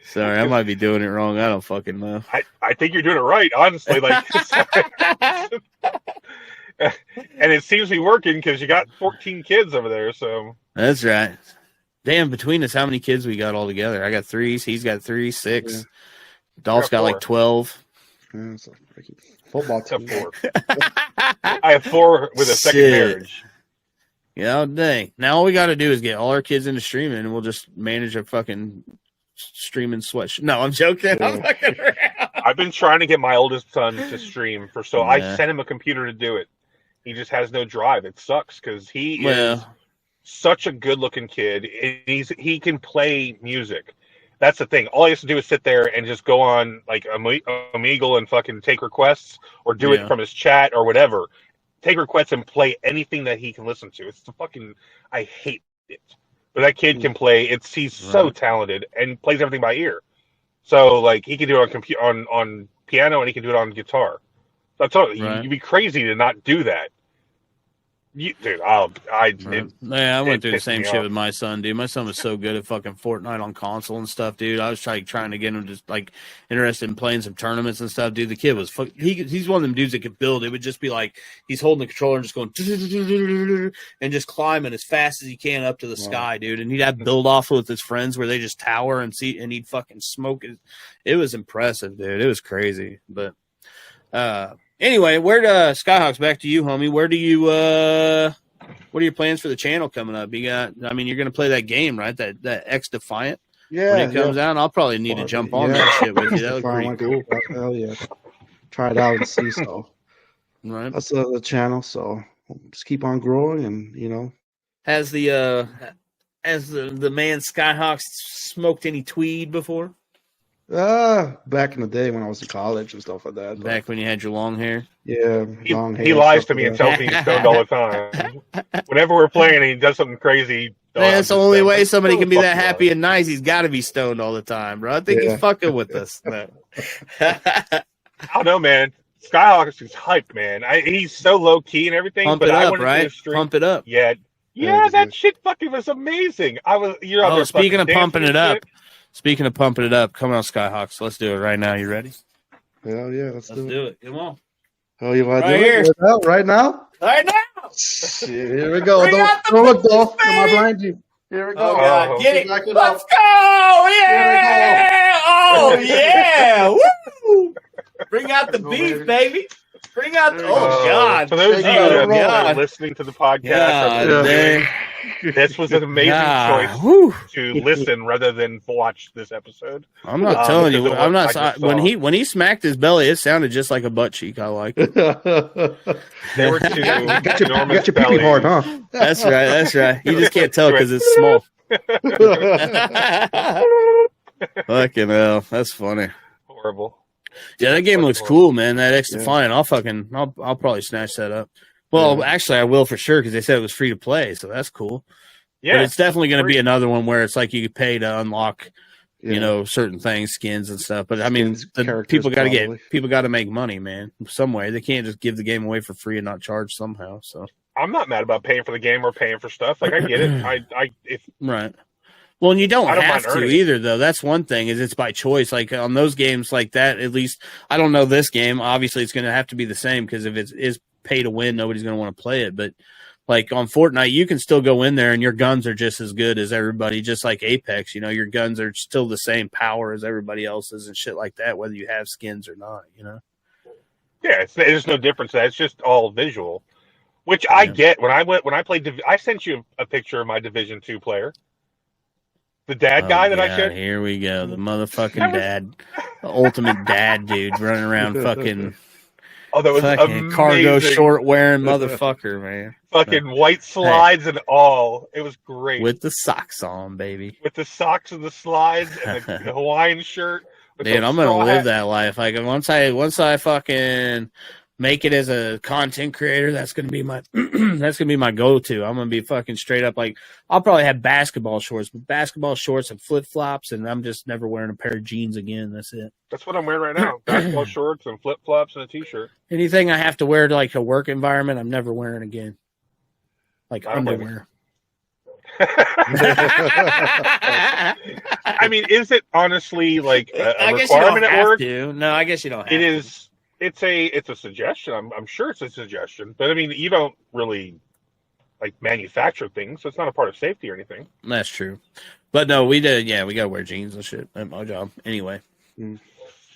Sorry, I might be doing it wrong. I don't fucking know. I think you're doing it right, honestly. Like, and it seems to be working because you got 14 kids over there. So that's right. Damn, between us, how many kids we got all together? I got 3. He's got 3, 6. Yeah. Dolph's got like 12. Yeah, it's a football team. 4. I have 4 with a second marriage. Yeah, dang. Now all we got to do is get all our kids into streaming, and we'll just manage a fucking streaming sweat. No, I'm joking. I'm fucking around. I've been trying to get my oldest son to stream I sent him a computer to do it. He just has no drive. It sucks because he is such a good-looking kid. He can play music. That's the thing. All he has to do is sit there and just go on like Omegle and fucking take requests or do it from his chat or whatever. Take requests and play anything that he can listen to. It's the fucking. I hate it. But that kid can play. He's so talented and plays everything by ear. So like he can do it on piano and he can do it on guitar. So I told you, you'd be crazy to not do that. Dude, I went through the same shit with my son, dude. My son was so good at fucking Fortnite on console and stuff, dude. I was trying to get him just like interested in playing some tournaments and stuff, dude. The kid was he's one of them dudes that could build. It would just be like he's holding the controller and just going and just climbing as fast as he can up to the sky, dude. And he'd have build off with his friends where they just tower and he'd fucking smoke it. It was impressive, dude. It was crazy, but anyway, Skyhawks, back to you, homie. What are your plans for the channel coming up? You're going to play that game, right? That X Defiant? Yeah. When it comes out, I'll probably need to jump on that shit with you. That would be pretty cool. Hell yeah. Try it out and see, so. Right. That's the channel, so just keep on growing and, Has the man Skyhawks smoked any tweed before? Back in the day when I was in college and stuff like that. Back when you had your long hair? Yeah, long hair. He lies to me and tells me he's stoned all the time. Whenever we're playing and he does something crazy. That's the only way somebody can be that happy and nice. He's got to be stoned all the time, bro. I think he's fucking with us. I don't know, man. Skyhawks is hyped, man. He's so low key and everything. Pump it up, right? Pump it up. Yeah, that shit fucking was amazing. Speaking of pumping it up. Speaking of pumping it up, come on, Skyhawks. Let's do it right now. You ready? Hell yeah, let's do it. Come on. Oh, you want to do it right now? Right now. Here we go. Don't look, Dolph. I'm behind you. Here we go. Oh, God. Get it. Let's go. Yeah. Oh, yeah. Woo. Bring out the beef, baby. Bring out the. Oh, God. For those of you that are listening to the podcast, This was an amazing choice to listen rather than watch this episode. I'm not telling you. I'm not. When he smacked his belly, it sounded just like a butt cheek. I like it. There were two enormous got your pee hard, huh? That's right. That's right. You just can't tell because it's small. Fucking hell, that's funny. Horrible. Yeah, that game looks cool, man. That X-Defiant, I'll probably snatch that up. Well, actually, I will for sure because they said it was free to play, so that's cool. Yeah, but it's definitely going to be another one where it's like you pay to unlock, certain things, skins and stuff. But I mean, people got to make money, man, some way. They can't just give the game away for free and not charge somehow. So I'm not mad about paying for the game or paying for stuff. Like I get it. Right. Well, and you don't have to either, though. That's one thing, is it's by choice. Like, on those games like that, at least, I don't know this game. Obviously, it's going to have to be the same, because if it is pay to win, nobody's going to want to play it. But, like, on Fortnite, you can still go in there, and your guns are just as good as everybody, just like Apex. You know, your guns are still the same power as everybody else's and shit like that, whether you have skins or not, you know? Yeah, there's no difference. It's just all visual, which I get. When I played, I sent you a picture of my Division 2 player. The dad guy that I shared? Here we go. The motherfucking dad. The ultimate dad dude running around fucking that was fucking cargo short wearing motherfucker, man. Fucking white slides and all. It was great. With the socks on, baby. With the socks and the slides and the Hawaiian shirt. Dude, I'm gonna live that life. Like once I fucking make it as a content creator, that's gonna be my go-to. I'm gonna be fucking straight up, like, I'll probably have basketball shorts and flip-flops, and I'm just never wearing a pair of jeans again. That's it. That's what I'm wearing right now. Basketball shorts and flip-flops and a t-shirt. Anything I have to wear to like a work environment, I'm never wearing again. Like underwear. I mean, is it honestly like a requirement at work? No, I guess you don't have it is. It's a suggestion. I'm sure it's a suggestion, but I mean, you don't really like manufacture things, so it's not a part of safety or anything. That's true, but no, we did. Yeah, we gotta wear jeans and shit at my job. Anyway, I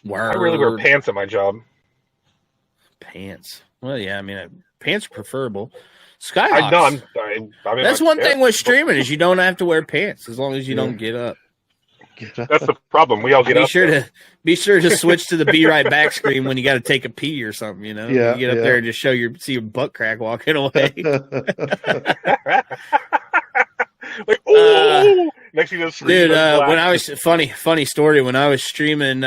really wear pants at my job. Pants. Well, yeah, I mean, pants are preferable. Skyhawks. I mean, that's one thing with streaming is you don't have to wear pants as long as you don't get up. That's the problem. We all get up. Be sure to switch to the be right back screen when you got to take a pee or something. You know, you get up there and just see your butt crack walking away. Like, oh, next thing you know, dude. When I was funny story. When I was streaming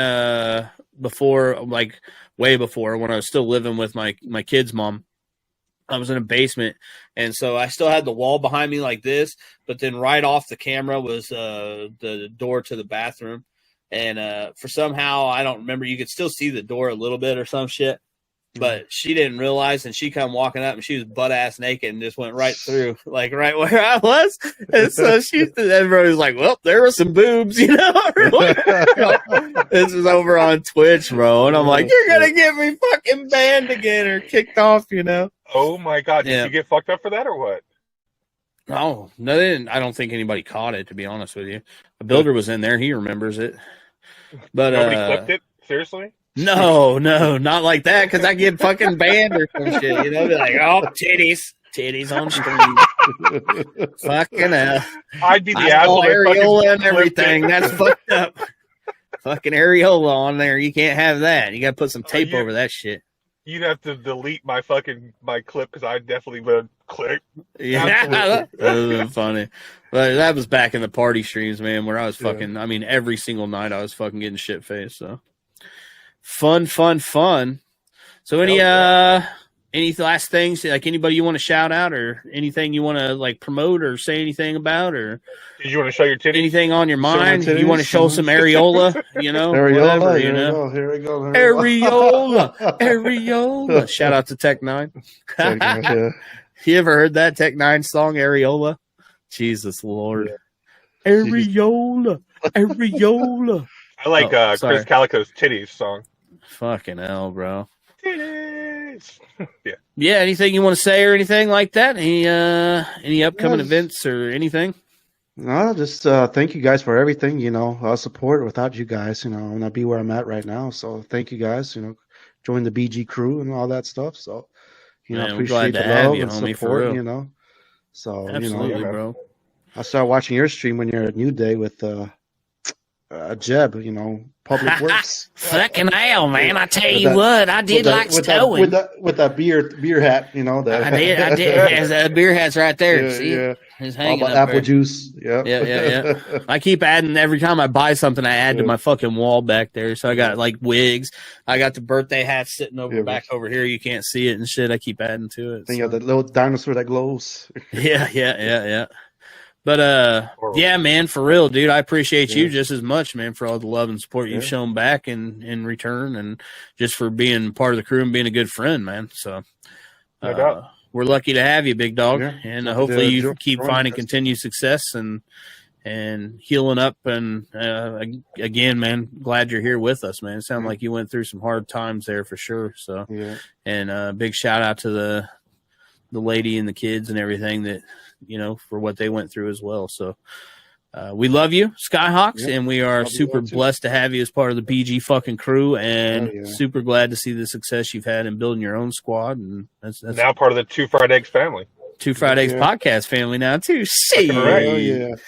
before, like way before, when I was still living with my kid's mom. I was in a basement, and so I still had the wall behind me like this, but then right off the camera was the door to the bathroom. And for somehow, I don't remember, you could still see the door a little bit or some shit, but she didn't realize, and she come walking up, and she was butt-ass naked and just went right through, like right where I was. And so everybody was like, well, there were some boobs, you know? This is over on Twitch, bro. And I'm like, you're going to get me fucking banned again or kicked off, you know? Oh my God! Did you get fucked up for that or what? No, they didn't. I don't think anybody caught it. To be honest with you, a builder was in there. He remembers it, but nobody clipped it. Seriously? No, not like that. Because I get fucking banned or some shit. You know, be like, oh, titties on stream. Fucking hell! I'd be the asshole. Areola and everything. That's fucked up. Fucking areola on there. You can't have that. You got to put some tape over that shit. You'd have to delete my clip because I definitely would click. Yeah, that would have been funny. But that was back in the party streams, man, where I was fucking, I mean, every single night I was fucking getting shit faced. So fun. So any last things, like anybody you want to shout out or anything you want to like promote or say anything about, or did you want to show your titties? Anything on your mind? You want to show some areola, you know? Areola, whatever, here you know? Here we go. Areola. Shout out to Tech 9. You ever heard that Tech 9 song, Areola? Jesus Lord. Yeah. Areola. I like Chris Calico's Titties song. Fucking hell, bro. Titties. Yeah, anything you want to say or anything like that? Any upcoming events or anything? No, just thank you guys for everything. You know, support. Without you guys, you know, I would not be where I'm at right now. So thank you guys. You know, join the BG crew and all that stuff. So, you know, appreciate the love and support. You know, So absolutely, bro. I started watching your stream when you're at New Day with Jeb, Public Works. Fucking hell, man! I tell you what, I did like towing with that beer hat. That I did. That beer hat's right there. See, it's hanging all about up apple there. juice. Yeah. I keep adding every time I buy something. I add to my fucking wall back there. So I got like wigs. I got the birthday hat sitting back over here. You can't see it and shit. I keep adding to it. Then you got the little dinosaur that glows. Yeah. But yeah, man, for real, dude, I appreciate you just as much, man, for all the love and support you've shown back in return, and just for being part of the crew and being a good friend, man. So no doubt. We're lucky to have you, big dog, and hopefully you keep finding us. continued success and healing up. And again, man, glad you're here with us, man. It sounded like you went through some hard times there for sure. So, and big shout out to the lady and the kids and everything that, for what they went through as well. So we love you, Skyhawks, and we are super blessed to have you as part of the BG fucking crew, and super glad to see the success you've had in building your own squad. And that's now part of the Two Fried Eggs family. Two Fried Eggs podcast family now too. See, all right.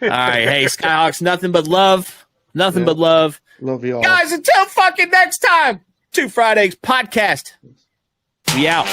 All right, hey Skyhawks, nothing but love, but love. Love you all, guys. Until fucking next time, Two Fried Eggs podcast. We out.